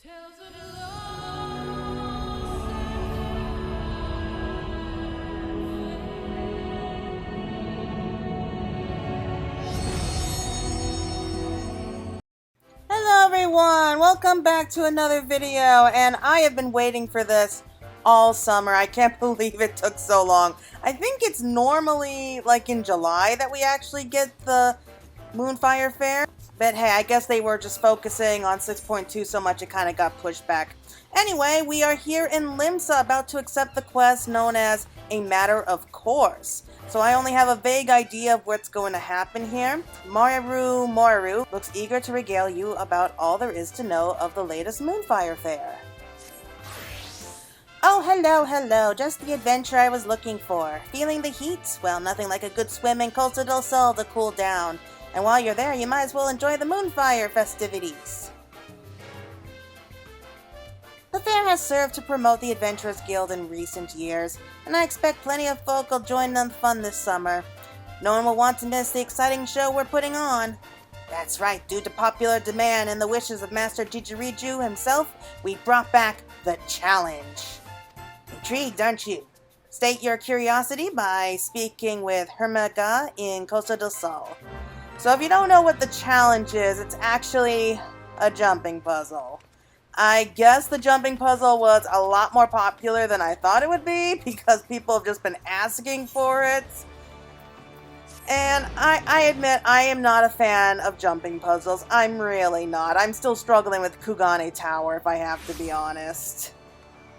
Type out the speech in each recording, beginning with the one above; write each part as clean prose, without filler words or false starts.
Hello everyone, welcome back to another video, and I have been waiting for this all summer. I can't believe it took so long. I think it's normally like in July that we actually get the Moonfire Faire, but hey, I guess they were just focusing on 6.2 so much it kind of got pushed back. Anyway, we are here in Limsa about to accept the quest known as A Matter of Course. So I only have a vague idea of what's going to happen here. Moru looks eager to regale you about all there is to know of the latest Moonfire Faire. Oh, hello, just the adventure I was looking for. Feeling the heat? Well, nothing like a good swim in Costa del Sol to cool down. And while you're there, you might as well enjoy the Moonfire festivities. The fair has served to promote the Adventurers Guild in recent years, and I expect plenty of folk will join in the fun this summer. No one will want to miss the exciting show we're putting on. That's right, due to popular demand and the wishes of Master Jijiriju himself, we brought back the challenge. Intrigued, aren't you? State your curiosity by speaking with Hermaga in Costa del Sol. So if you don't know what the challenge is, it's actually a jumping puzzle. I guess the jumping puzzle was a lot more popular than I thought it would be because people have just been asking for it. And I admit I am not a fan of jumping puzzles. I'm really not. I'm still struggling with Kugane Tower if I have to be honest.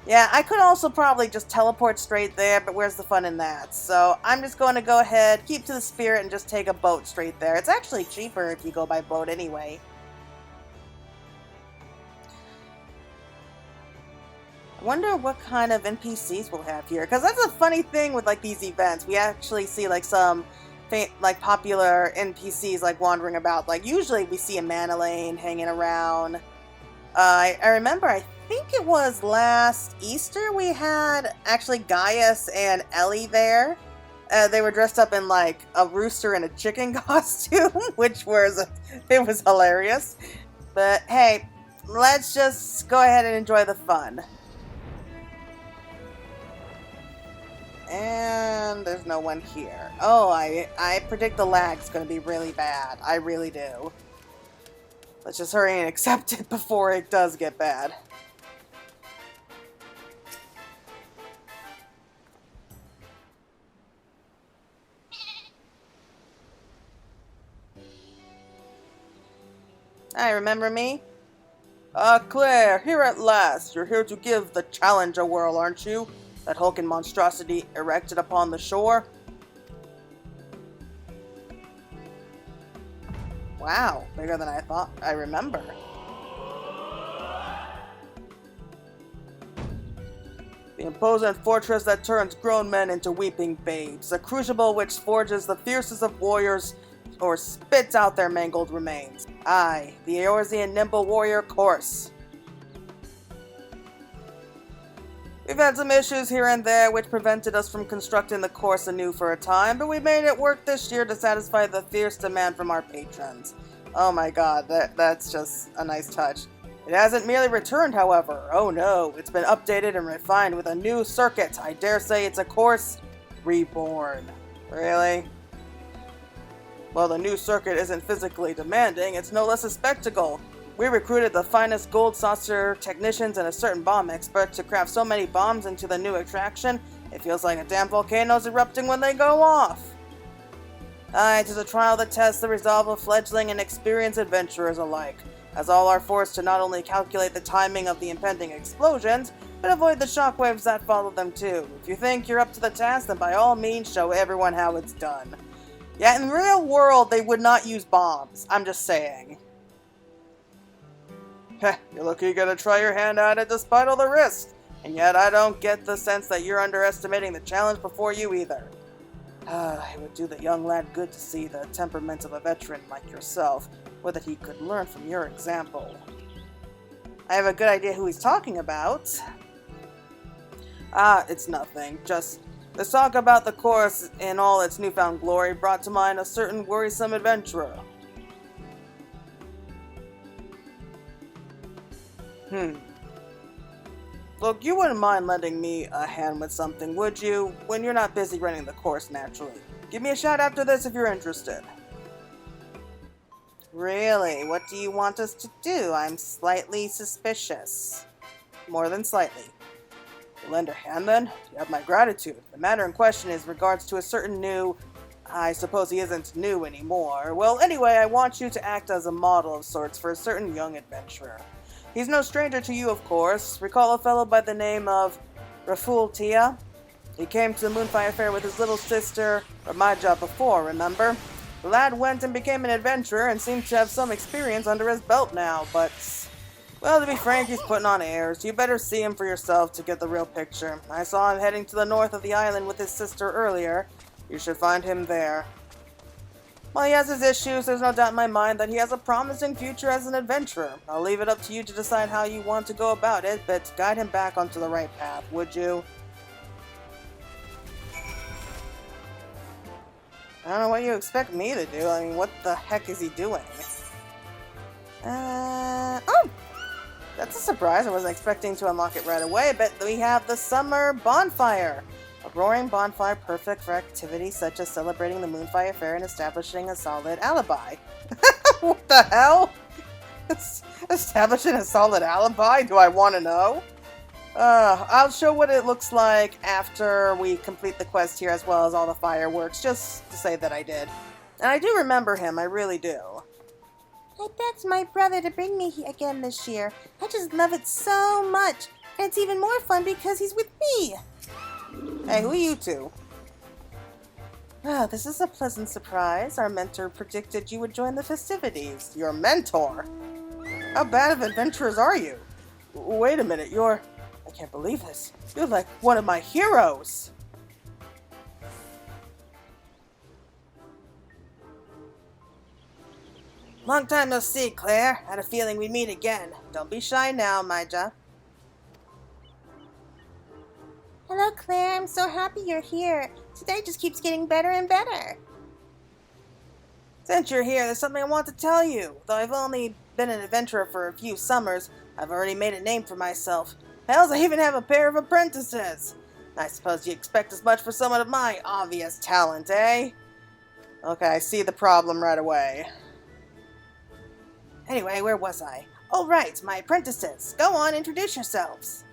Yeah, I could also probably just teleport straight there, but where's the fun in that? So I'm just going to go ahead, keep to the spirit, and just take a boat straight there. It's actually cheaper if you go by boat anyway. Wonder what kind of NPCs we'll have here, because that's a funny thing with like these events. We actually see like some like popular NPCs like wandering about. Like usually we see a Manolane hanging around. I remember, I think it was last Easter we had actually Gaius and Ellie there. They were dressed up in like a rooster and a chicken costume, which was it was hilarious. But hey, let's just go ahead and enjoy the fun. And there's no one here. Oh, I predict the lag's gonna be really bad. I really do. Let's just hurry and accept it before it does get bad. Hi, remember me? Claire, here at last. You're here to give the challenge a whirl, aren't you? That hulking monstrosity erected upon the shore? Wow, bigger than I thought I remember. The imposing fortress that turns grown men into weeping babes. A crucible which forges the fiercest of warriors or spits out their mangled remains. I, the Eorzean nimble warrior Course. We've had some issues here and there which prevented us from constructing the course anew for a time, but we made it work this year to satisfy the fierce demand from our patrons. Oh my god, that's just a nice touch. It hasn't merely returned, however. Oh no, it's been updated and refined with a new circuit. I dare say it's a course Reborn. Really? Well, the new circuit isn't physically demanding, it's no less a spectacle. We recruited the finest gold saucer technicians and a certain bomb expert to craft so many bombs into the new attraction, it feels like a damn volcano's erupting when they go off. Aye, it is a trial that tests the resolve of fledgling and experienced adventurers alike, as all are forced to not only calculate the timing of the impending explosions, but avoid the shockwaves that follow them too. If you think you're up to the task, then by all means show everyone how it's done. Yeah, in the real world, they would not use bombs. I'm just saying. Heh, you look eager to try your hand at it despite all the risks, and yet I don't get the sense that you're underestimating the challenge before you either. It would do the young lad good to see the temperament of a veteran like yourself, or that he could learn from your example. I have a good idea who he's talking about. It's nothing, just the talk about the course in all its newfound glory brought to mind a certain worrisome adventurer. Look, you wouldn't mind lending me a hand with something, would you? When you're not busy running the course, naturally. Give me a shout after this if you're interested. Really? What do you want us to do? I'm slightly suspicious. More than slightly. You lend a hand then? You have my gratitude. The matter in question is regards to a certain new... I suppose he isn't new anymore. Well, anyway, I want you to act as a model of sorts for a certain young adventurer. He's no stranger to you, of course. Recall a fellow by the name of Tia? He came to the Moonfire Faire with his little sister, or my job before, remember? The lad went and became an adventurer and seemed to have some experience under his belt now, but... Well, to be frank, he's putting on airs. You better see him for yourself to get the real picture. I saw him heading to the north of the island with his sister earlier. You should find him there. While he has his issues, there's no doubt in my mind that he has a promising future as an adventurer. I'll leave it up to you to decide how you want to go about it, but guide him back onto the right path, would you? I don't know what you expect me to do. I mean, what the heck is he doing? Oh! That's a surprise. I wasn't expecting to unlock it right away, but we have the Summer Bonfire. A roaring bonfire perfect for activities such as celebrating the Moonfire Faire and establishing a solid alibi. What the hell? Establishing a solid alibi? Do I want to know? I'll show what it looks like after we complete the quest here, as well as all the fireworks, just to say that I did. And I do remember him, I really do. I begged my brother to bring me again this year. I just love it so much. And it's even more fun because he's with me. Hey, who are you two? Oh, this is a pleasant surprise. Our mentor predicted you would join the festivities. Your mentor? How bad of adventurers are you? Wait a minute, I can't believe this. You're like one of my heroes. Long time no see, Claire. Had a feeling we'd meet again. Don't be shy now, Maija. Hello, Claire. I'm so happy you're here. Today just keeps getting better and better. Since you're here, there's something I want to tell you. Though I've only been an adventurer for a few summers, I've already made a name for myself. Hells, I even have a pair of apprentices. I suppose you expect as much for someone of my obvious talent, eh? Okay, I see the problem right away. Anyway, where was I? Oh, right, my apprentices. Go on, introduce yourselves.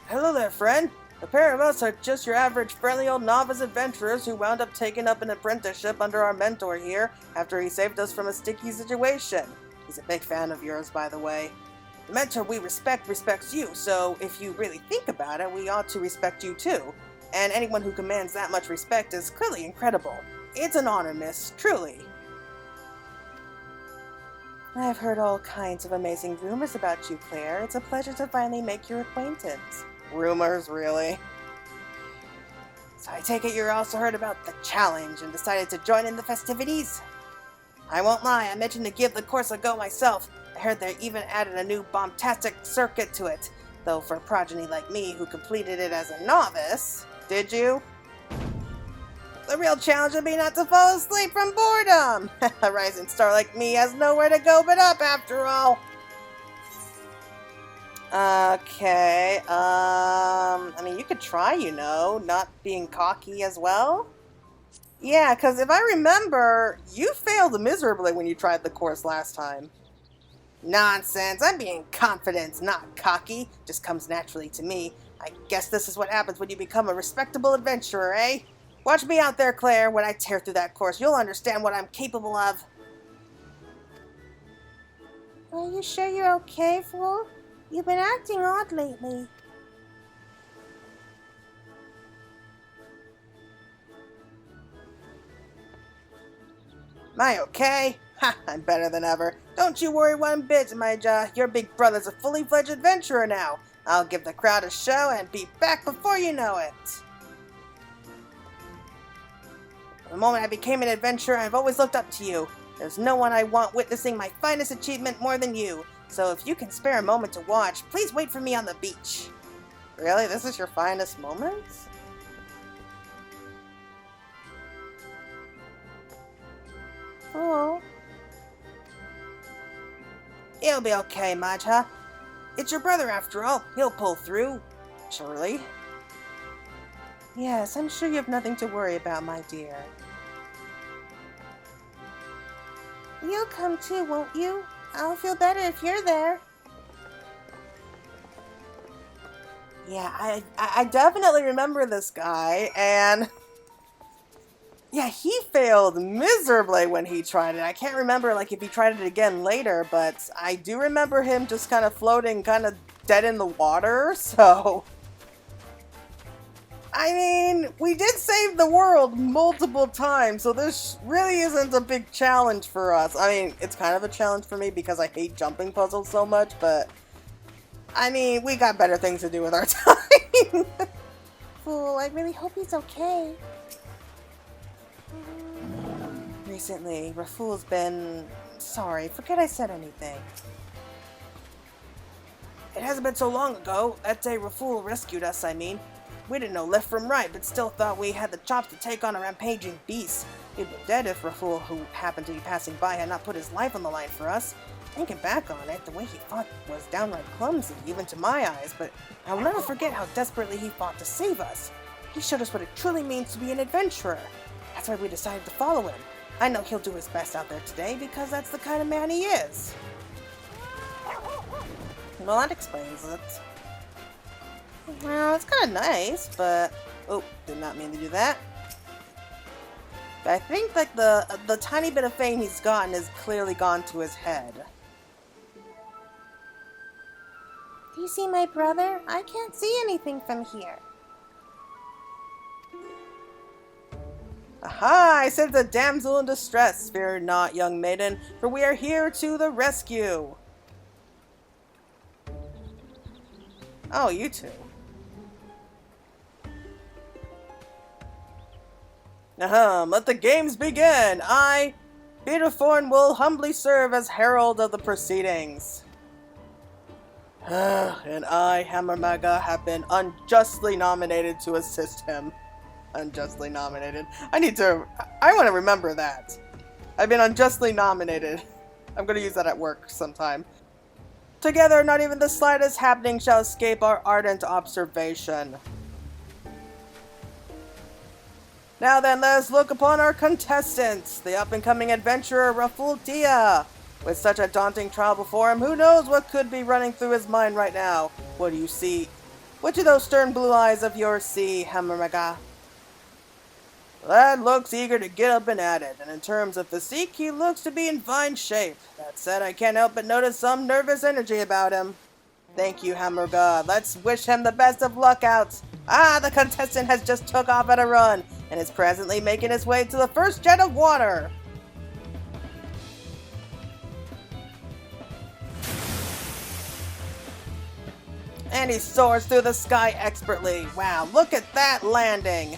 Hello there, friend. The pair of us are just your average friendly old novice adventurers who wound up taking up an apprenticeship under our mentor here after he saved us from a sticky situation. He's a big fan of yours, by the way. The mentor we respects you, so if you really think about it, we ought to respect you too. And anyone who commands that much respect is clearly incredible. It's an honor, miss, truly. I've heard all kinds of amazing rumors about you, Claire. It's a pleasure to finally make your acquaintance. Rumors, really? So I take it you also heard about the challenge and decided to join in the festivities? I won't lie, I mentioned to give the course a go myself. I heard they even added a new bombastic circuit to it. Though for a progeny like me who completed it as a novice... Did you? The real challenge would be not to fall asleep from boredom. A rising star like me has nowhere to go but up after all. Okay, I mean, you could try, you know, not being cocky as well. Yeah, because if I remember, you failed miserably when you tried the course last time. Nonsense, I'm being confident, not cocky. Just comes naturally to me. I guess this is what happens when you become a respectable adventurer, eh? Watch me out there, Claire. When I tear through that course, you'll understand what I'm capable of. Are you sure you're okay, fool? You've been acting odd lately. Am I okay? Ha! I'm better than ever. Don't you worry one bit, Maija. Your big brother's a fully fledged adventurer now. I'll give the crowd a show and be back before you know it. From the moment I became an adventurer, I've always looked up to you. There's no one I want witnessing my finest achievement more than you. So if you can spare a moment to watch, please wait for me on the beach. Really? This is your finest moments? Oh. He'll be okay, Majha. It's your brother after all. He'll pull through. Surely. Yes, I'm sure you have nothing to worry about, my dear. You'll come too, won't you? I'll feel better if you're there. Yeah, I definitely remember this guy, and yeah, he failed miserably when he tried it. I can't remember like if he tried it again later, but I do remember him just kind of floating kind of dead in the water, so I mean, we did save the world multiple times, so this really isn't a big challenge for us. I mean, it's kind of a challenge for me because I hate jumping puzzles so much, but I mean, we got better things to do with our time. Fool, I really hope he's okay. Recently, Raful's been... Sorry, forget I said anything. It hasn't been so long ago. That day Raful rescued us, I mean. We didn't know left from right, but still thought we had the chops to take on a rampaging beast. We'd been dead if Raful, who happened to be passing by, had not put his life on the line for us. Thinking back on it, the way he fought was downright clumsy, even to my eyes, but I'll never forget how desperately he fought to save us. He showed us what it truly means to be an adventurer. That's why we decided to follow him. I know he'll do his best out there today, because that's the kind of man he is. Well, that explains it. Well, it's kind of nice, but... Oh, did not mean to do that. But I think, like, the tiny bit of fame he's gotten is clearly gone to his head. Do you see my brother? I can't see anything from here. Aha! I sent a damsel in distress. Fear not, young maiden, for we are here to the rescue. Oh, you two. Let the games begin. I, Peter Thorne, will humbly serve as herald of the proceedings. And I, Hammermaga, have been unjustly nominated to assist him. Unjustly nominated. I want to remember that. I've been unjustly nominated. I'm going to use that at work sometime. Together, not even the slightest happening shall escape our ardent observation. Now then, let us look upon our contestants, the up-and-coming adventurer Raful Tia. With such a daunting trial before him, who knows what could be running through his mind right now? What do you see? What do those stern blue eyes of yours see, Hammermaga? The lad looks eager to get up and at it, and in terms of physique, he looks to be in fine shape. That said, I can't help but notice some nervous energy about him. Thank you, Hammermaga. Let's wish him the best of luck out. Ah, the contestant has just took off at a run, and is presently making his way to the first jet of water. And he soars through the sky expertly. Wow, look at that landing.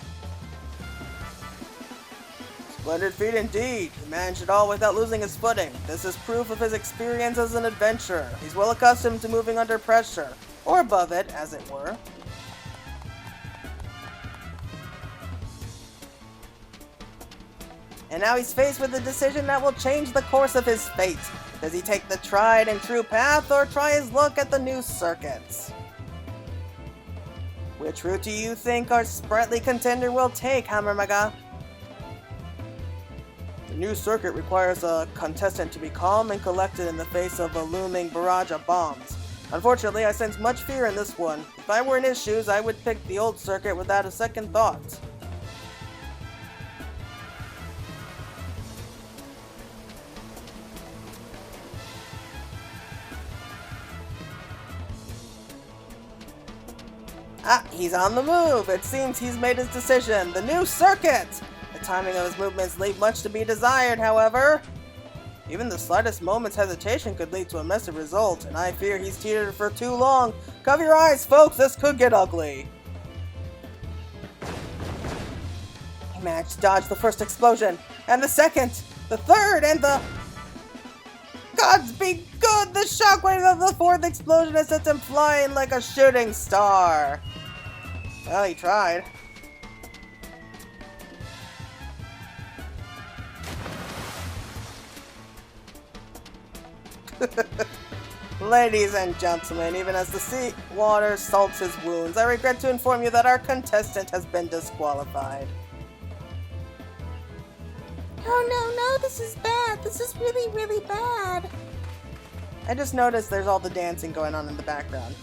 Splendid feat indeed. He managed it all without losing his footing. This is proof of his experience as an adventurer. He's well accustomed to moving under pressure, or above it, as it were. And now he's faced with a decision that will change the course of his fate. Does he take the tried and true path, or try his luck at the new circuits? Which route do you think our sprightly contender will take, Hammermaga? The new circuit requires a contestant to be calm and collected in the face of a looming barrage of bombs. Unfortunately, I sense much fear in this one. If I were in his shoes, I would pick the old circuit without a second thought. Ah, he's on the move. It seems he's made his decision. The new circuit! The timing of his movements leave much to be desired, however. Even the slightest moment's hesitation could lead to a messy result, and I fear he's teetered for too long. Cover your eyes, folks, this could get ugly. He managed to dodge the first explosion, and the second, the third, and the... Gods be good! The shockwave of the fourth explosion has sent him flying like a shooting star. Well, he tried. Ladies and gentlemen, even as the sea water salts his wounds, I regret to inform you that our contestant has been disqualified. Oh no, this is bad. This is really, really bad. I just noticed there's all the dancing going on in the background.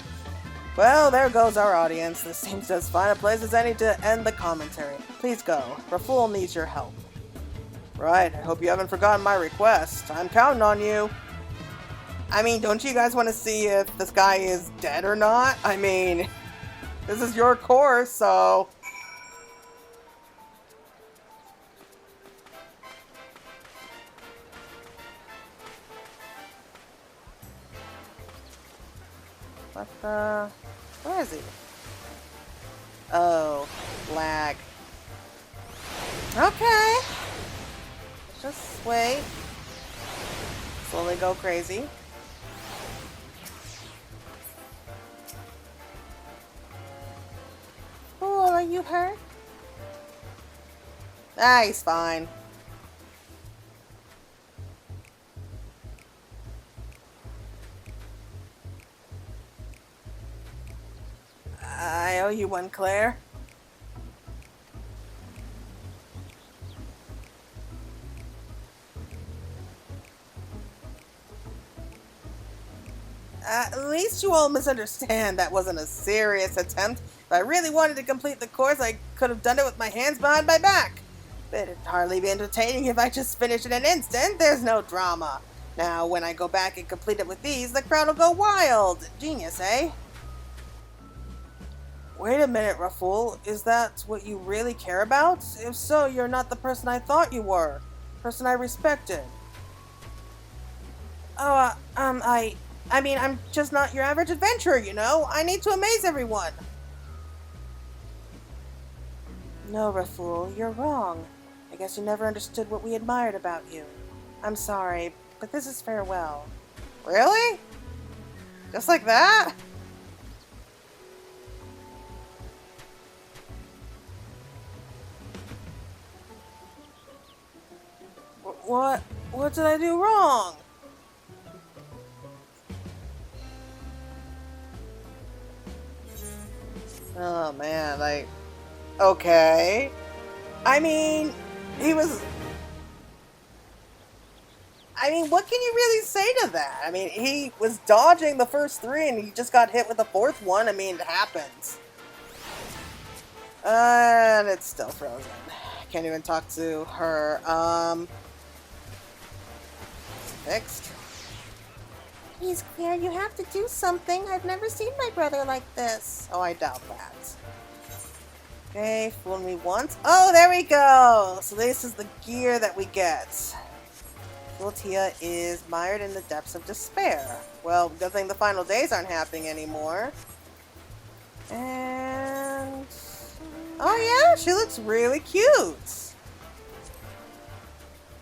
Well, there goes our audience. This seems as fine a place as any to end the commentary. Please go. Raful needs your help. Right, I hope you haven't forgotten my request. I'm counting on you. I mean, don't you guys want to see if this guy is dead or not? I mean, this is your course, so... What the... Where is he? Oh, lag. Okay. Just wait. Slowly go crazy. Oh, are you hurt? Ah, he's fine. I owe you one, Claire. At least you all misunderstand that wasn't a serious attempt. If I really wanted to complete the course, I could have done it with my hands behind my back. But it'd hardly be entertaining if I just finished in an instant. There's no drama. Now, when I go back and complete it with these, the crowd will go wild. Genius, eh? Wait a minute, Raful. Is that what you really care about? If so, you're not the person I thought you were. Person I respected. Oh, I mean, I'm just not your average adventurer, you know? I need to amaze everyone. No, Raful, you're wrong. I guess you never understood what we admired about you. I'm sorry, but this is farewell. Really? Just like that? What did I do wrong? Oh man, like, okay. I mean, what can you really say to that? I mean, he was dodging the first three and he just got hit with the fourth one. I mean, it happens. And it's still frozen. I can't even talk to her. Fixed. Please, Claire, you have to do something. I've never seen my brother like this. Oh, I doubt that. Okay, fool me once. Oh, there we go! So this is the gear that we get. Tia is mired in the depths of despair. Well, good thing the final days aren't happening anymore. And... oh yeah, she looks really cute!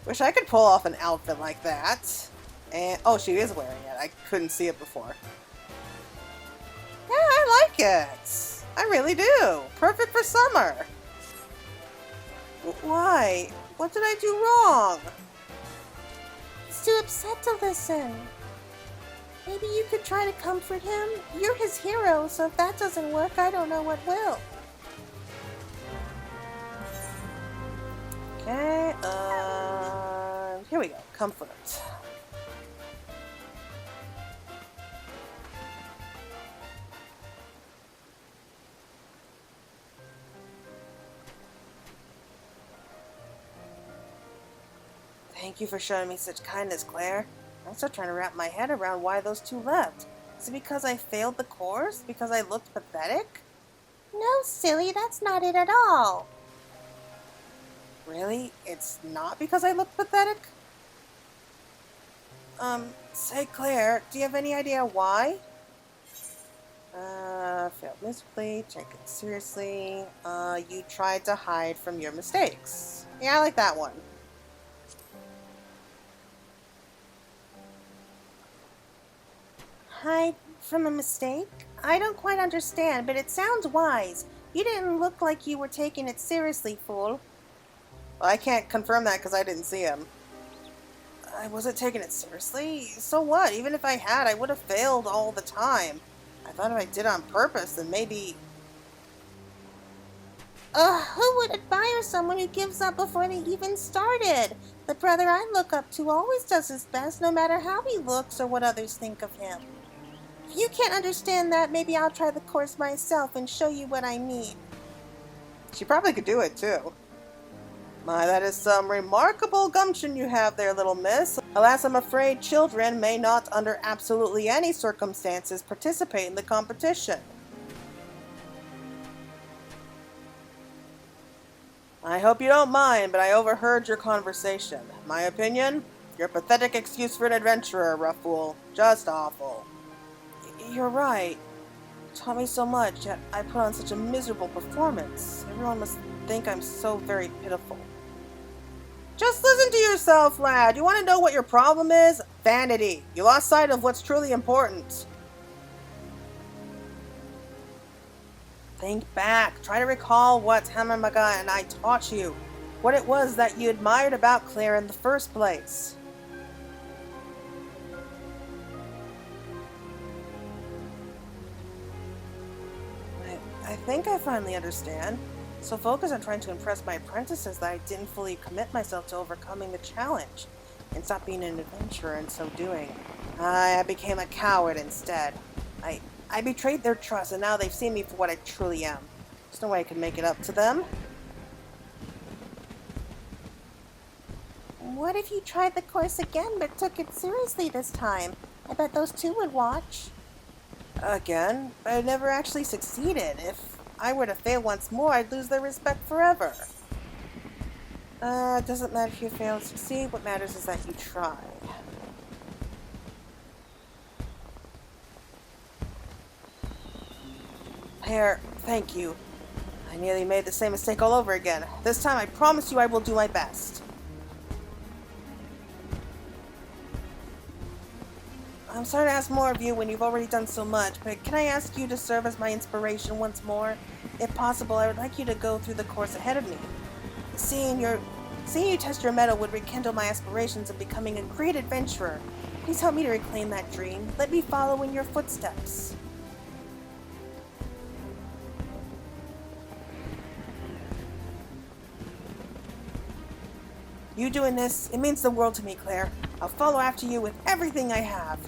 Wish I could pull off an outfit like that. And, oh, she is wearing it. I couldn't see it before. Yeah, I like it. I really do. Perfect for summer. Why? What did I do wrong? He's too upset to listen. Maybe you could try to comfort him. You're his hero, so if that doesn't work, I don't know what will. Okay, here we go. Comfort. Thank you for showing me such kindness, Claire. I'm still trying to wrap my head around why those two left. Is it because I failed the course? Because I looked pathetic? No, silly, that's not it at all. Really? It's not because I look pathetic? Say, Claire, do you have any idea why? Failed miserably, take it seriously. You tried to hide from your mistakes. Yeah, I like that one. Hide from a mistake? I don't quite understand, but it sounds wise. You didn't look like you were taking it seriously, fool. Well, I can't confirm that because I didn't see him. I wasn't taking it seriously. So what? Even if I had, I would have failed all the time. I thought if I did it on purpose, then maybe... Who would admire someone who gives up before they even started? The brother I look up to always does his best, no matter how he looks or what others think of him. If you can't understand that, maybe I'll try the course myself and show you what I mean. She probably could do it, too. My, that is some remarkable gumption you have there, little miss. Alas, I'm afraid children may not, under absolutely any circumstances, participate in the competition. I hope you don't mind, but I overheard your conversation. My opinion? You're a pathetic excuse for an adventurer, Ruffle. Just awful. You're right. You taught me so much, yet I put on such a miserable performance. Everyone must think I'm so very pitiful. Just listen to yourself, lad. You want to know what your problem is? Vanity. You lost sight of what's truly important. Think back. Try to recall what Hamamaga and I taught you. What it was that you admired about Claire in the first place. I think I finally understand. So focused on trying to impress my apprentices that I didn't fully commit myself to overcoming the challenge and stop being an adventurer in so doing. I became a coward instead. I betrayed their trust, and now they've seen me for what I truly am. There's no way I can make it up to them. What if you tried the course again but took it seriously this time? I bet those two would watch. Again? But I never actually succeeded. If I were to fail once more, I'd lose their respect forever. It doesn't matter if you fail or succeed. What matters is that you try. Faire, thank you. I nearly made the same mistake all over again. This time I promise you I will do my best. I'm sorry to ask more of you when you've already done so much, but can I ask you to serve as my inspiration once more? If possible, I would like you to go through the course ahead of me. Seeing you test your mettle would rekindle my aspirations of becoming a great adventurer. Please help me to reclaim that dream. Let me follow in your footsteps. You doing this, it means the world to me, Claire. I'll follow after you with everything I have.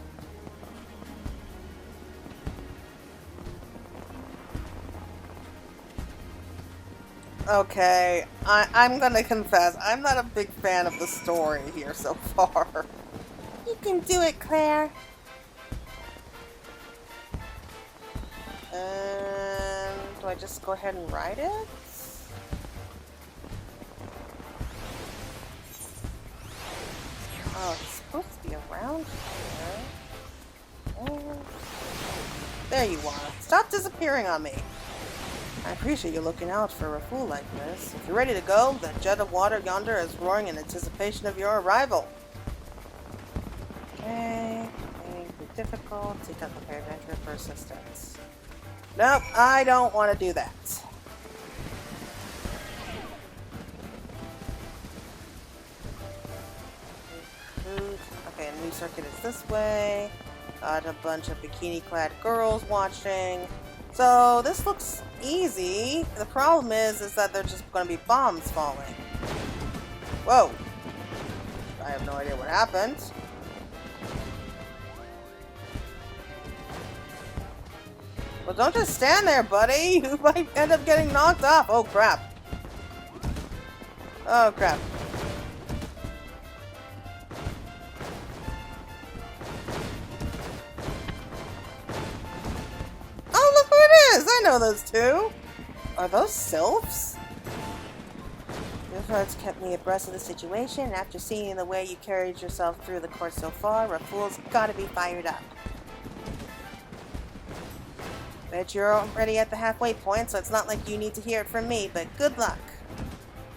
Okay, I'm gonna confess, I'm not a big fan of the story here so far. You can do it, Claire. And do I just go ahead and write it? Oh, it's supposed to be around here. There you are. Stop disappearing on me. I appreciate you looking out for a fool like this. If you're ready to go, the jet of water yonder is roaring in anticipation of your arrival. Okay. Be difficult. Take out the paraventure for assistance. Nope, I don't want to do that. Okay, a new circuit is this way. Got a bunch of bikini-clad girls watching. So this looks easy. The problem is that there's just going to be bombs falling. Whoa. I have no idea what happened. Well, don't just stand there, buddy. You might end up getting knocked off. Oh, crap. Oh, crap. I know those two. Are those sylphs? Your friends kept me abreast of the situation. After seeing the way you carried yourself through the course so far, Rafool's gotta be fired up. Bet you're already at the halfway point, so it's not like you need to hear it from me, but good luck.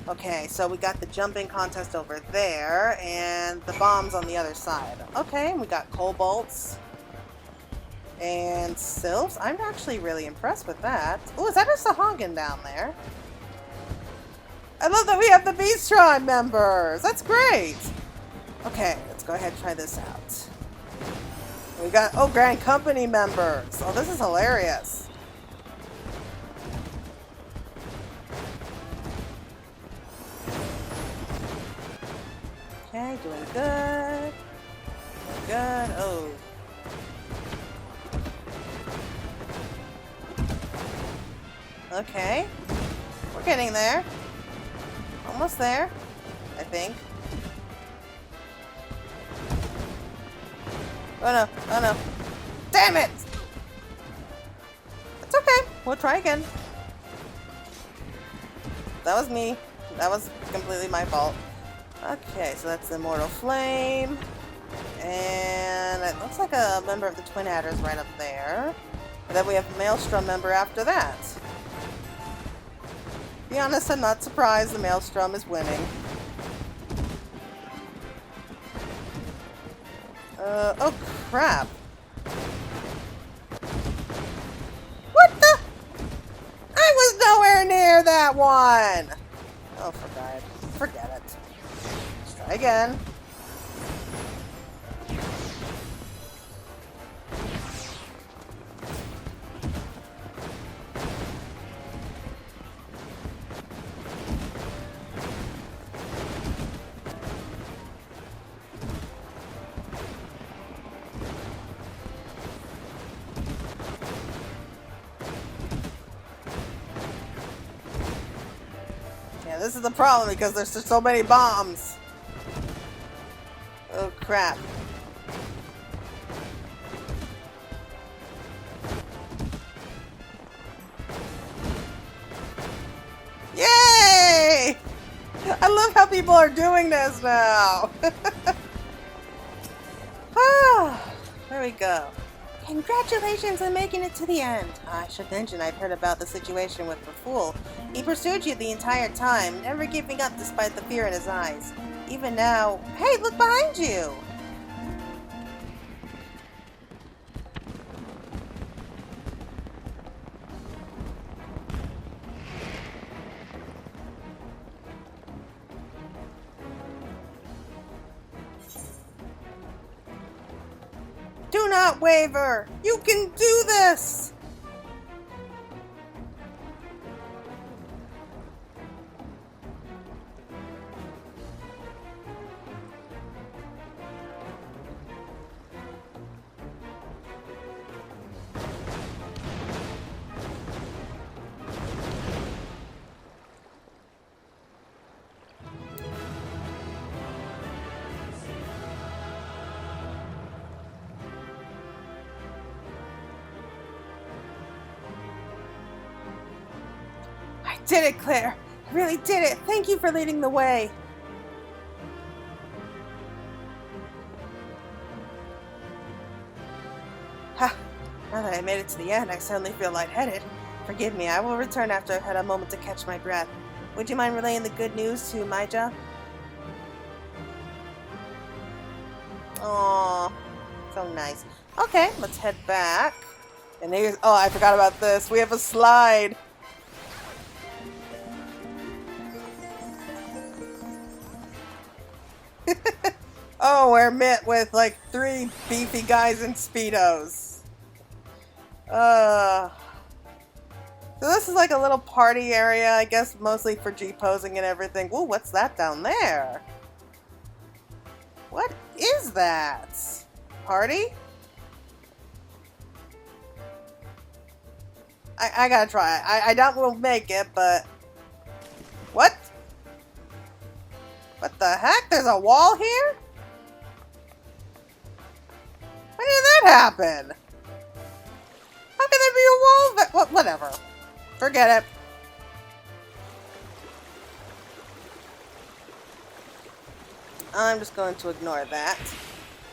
Okay, so we got the jumping contest over there, and the bombs on the other side. Okay, we got kobolds. And sylphs? I'm actually really impressed with that. Oh, is that a Sahagin down there? I love that we have the Beast Tribe members! That's great! Okay, let's go ahead and try this out. We got, oh, Grand Company members. Oh, this is hilarious. Okay, doing good. Doing good. Oh. Okay. We're getting there. Almost there, I think. Oh no, oh no. Damn it! It's okay. We'll try again. That was me. That was completely my fault. Okay, so that's the Immortal Flame. And it looks like a member of the Twin Adders right up there. And then we have a Maelstrom member after that. To be honest, I'm not surprised the Maelstrom is winning. Oh crap. What the? I was nowhere near that one! Oh, forget it. Let's try again. This is the problem because there's just so many bombs. Oh crap. Yay! I love how people are doing this now. Ah, there we go. Congratulations on making it to the end. I should mention I've heard about the situation with the fool. He pursued you the entire time, never giving up despite the fear in his eyes. Even now... Hey, look behind you! Do not waver! You can do this! I did it, Claire! I really did it! Thank you for leading the way! Ha! Now that I made it to the end, I suddenly feel lightheaded. Forgive me, I will return after I've had a moment to catch my breath. Would you mind relaying the good news to Maija? Aww. So nice. Okay, let's head back. And here's... Oh, I forgot about this. We have a slide! Oh, we're met with like 3 beefy guys in Speedos. So this is like a little party area, I guess, mostly for G-posing and everything. Ooh, what's that down there? What is that? Party? I gotta try. I doubt we'll make it, but... What? What the heck? There's a wall here? When did that happen? How can there be a wall that... Well, whatever. Forget it. I'm just going to ignore that.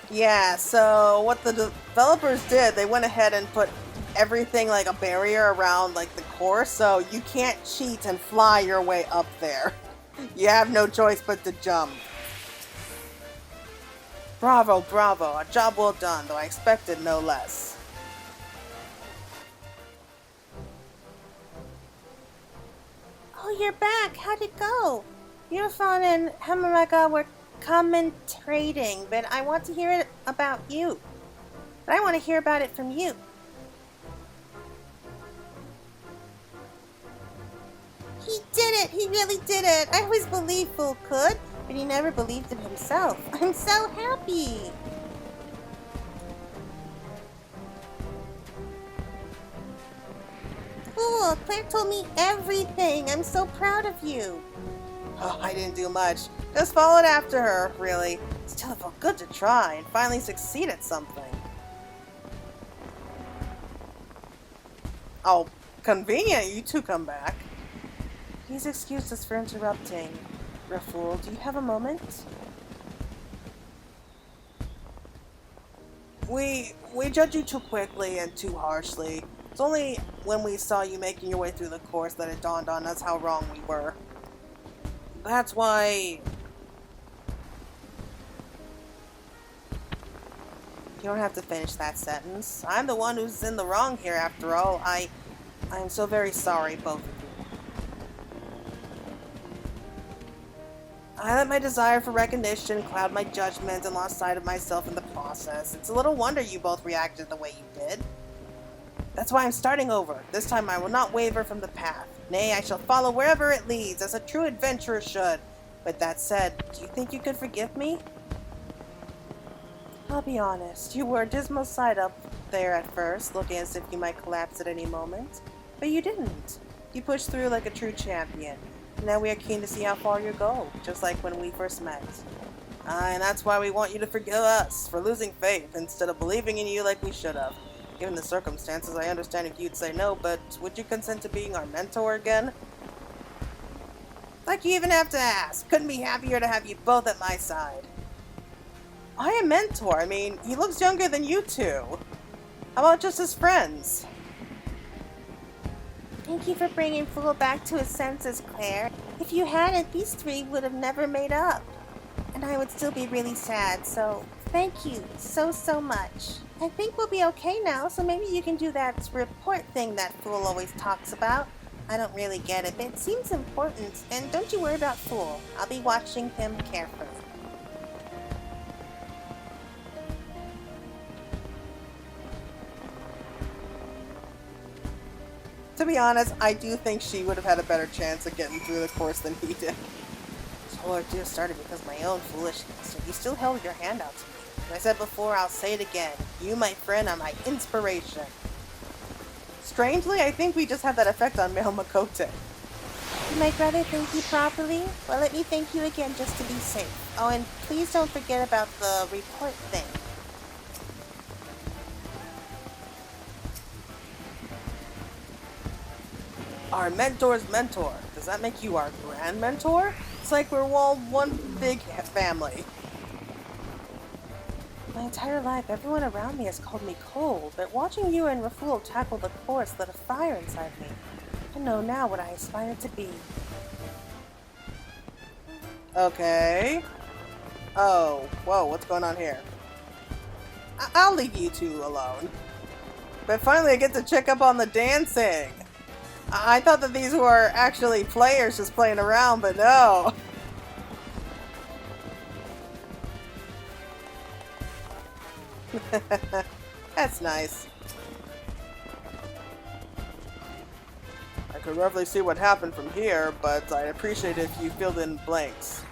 Yeah, so what the developers did, they went ahead and put everything like a barrier around like the course, so you can't cheat and fly your way up there. You have no choice but to jump. Bravo, bravo. A job well done, though I expected no less. Oh, you're back. How'd it go? Yurfan and Hamarega were commentating, but I want to hear it about you. But I want to hear about it from you. He did it! He really did it! I always believed Fool could, but he never believed in himself. I'm so happy! Fool, Claire told me everything. I'm so proud of you. Oh, I didn't do much. Just followed after her, really. Still, it felt good to try and finally succeed at something. Oh, convenient you two come back. Please excuse us for interrupting. Rafool, do you have a moment? We judged you too quickly and too harshly. It's only when we saw you making your way through the course that it dawned on us how wrong we were. That's why... You don't have to finish that sentence. I'm the one who's in the wrong here after all. I'm so very sorry, both of you. I let my desire for recognition cloud my judgment and lost sight of myself in the process. It's a little wonder you both reacted the way you did. That's why I'm starting over. This time I will not waver from the path. Nay, I shall follow wherever it leads, as a true adventurer should. But that said, do you think you could forgive me? I'll be honest, you were a dismal sight up there at first, looking as if you might collapse at any moment. But you didn't. You pushed through like a true champion. Now we are keen to see how far you go, just like when we first met. And that's why we want you to forgive us for losing faith instead of believing in you like we should have. Given the circumstances, I understand if you'd say no, but would you consent to being our mentor again? Like you even have to ask. Couldn't be happier to have you both at my side. Why a mentor? I mean, he looks younger than you two. How about just as friends? Thank you for bringing Fool back to his senses, Claire. If you hadn't, these three would have never made up. And I would still be really sad, so thank you so much. I think we'll be okay now, so maybe you can do that report thing that Fool always talks about. I don't really get it, but it seems important. And don't you worry about Fool. I'll be watching him carefully. To be honest, I do think she would have had a better chance of getting through the course than he did. This whole ordeal started because of my own foolishness, and you still held your hand out to me. As I said before, I'll say it again. You, my friend, are my inspiration. Strangely, I think we just had that effect on male Makote. Did my brother thank you properly? Well, let me thank you again just to be safe. Oh, and please don't forget about the report thing. Our mentor's mentor. Does that make you our grand mentor? It's like we're all one big family. My entire life, everyone around me has called me cold, but watching you and Rafool tackle the course lit a fire inside me. I know now what I aspire to be. Okay. Oh, whoa, what's going on here? I'll leave you two alone. But finally I get to check up on the dancing. I thought that these were actually players just playing around, but no. That's nice. I could roughly see what happened from here, but I'd appreciate it if you filled in blanks.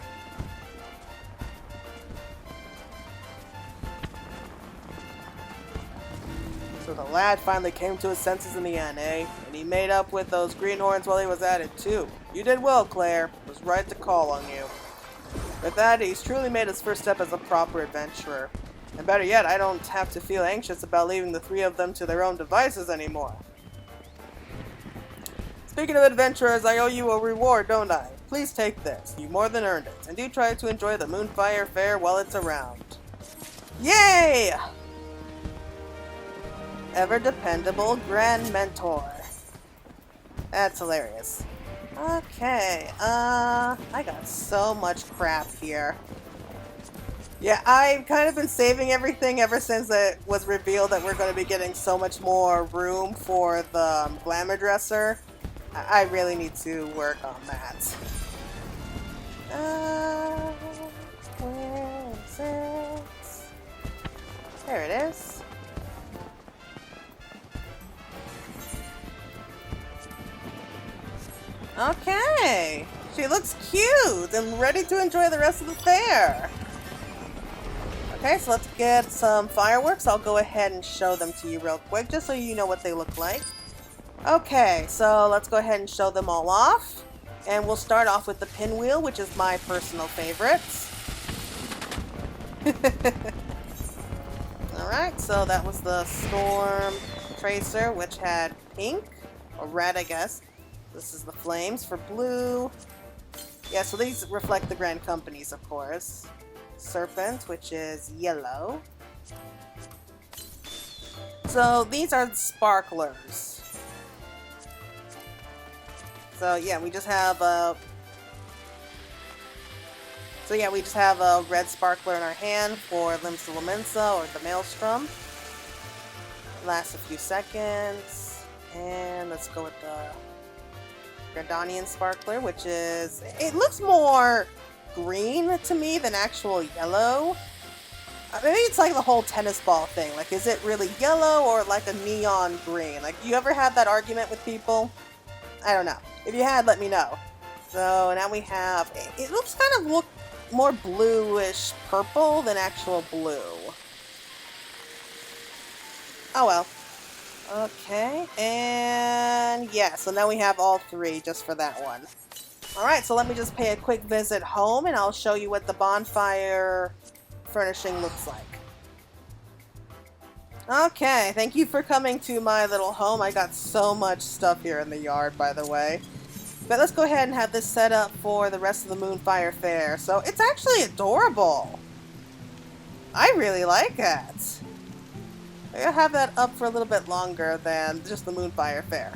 So the lad finally came to his senses in the end, eh? And he made up with those greenhorns while he was at it, too. You did well, Claire. It was right to call on you. With that, he's truly made his first step as a proper adventurer. And better yet, I don't have to feel anxious about leaving the three of them to their own devices anymore. Speaking of adventurers, I owe you a reward, don't I? Please take this. You more than earned it. And do try to enjoy the Moonfire Faire while it's around. Yay! Ever dependable grand mentor. That's hilarious. Okay, I got so much crap here. Yeah, I've kind of been saving everything ever since it was revealed that we're going to be getting so much more room for the glamour dresser. I really need to work on that. Where There it is. Okay. She looks cute and ready to enjoy the rest of the fair. Okay, so let's get some fireworks. I'll go ahead and show them to you real quick, just so you know what they look like. Okay, so let's go ahead and show them all off. And we'll start off with the pinwheel, which is my personal favorite. Alright, so that was the Storm Tracer, which had pink, or red, I guess. This is the Flames for blue. Yeah, so these reflect the Grand Companies, of course. Serpent, which is yellow. So these are the sparklers. So yeah, we just have a red sparkler in our hand for Limsa Lamensa, or the Maelstrom. Lasts a few seconds. And let's go with the Gradanian sparkler, which is, it looks more green to me than actual yellow. Maybe it's like the whole tennis ball thing. Like, is it really yellow or like a neon green? Like, do you ever have that argument with people? I don't know. If you had, let me know. So now we have, it looks kind of look more bluish purple than actual blue. Oh well. Okay, and yeah, so now we have all three just for that one. Alright, so let me just pay a quick visit home and I'll show you what the bonfire furnishing looks like. Okay, thank you for coming to my little home. I got so much stuff here in the yard, by the way. But let's go ahead and have this set up for the rest of the Moonfire Faire. So it's actually adorable. I really like it. I'll have that up for a little bit longer than just the Moonfire Faire.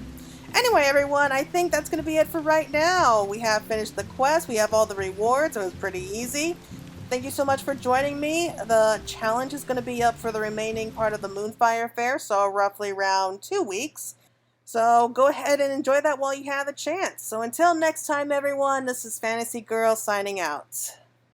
Anyway, everyone, I think that's going to be it for right now. We have finished the quest. We have all the rewards. It was pretty easy. Thank you so much for joining me. The challenge is going to be up for the remaining part of the Moonfire Faire, so roughly around 2 weeks. So go ahead and enjoy that while you have the chance. So until next time, everyone, this is Fantasy Girl signing out.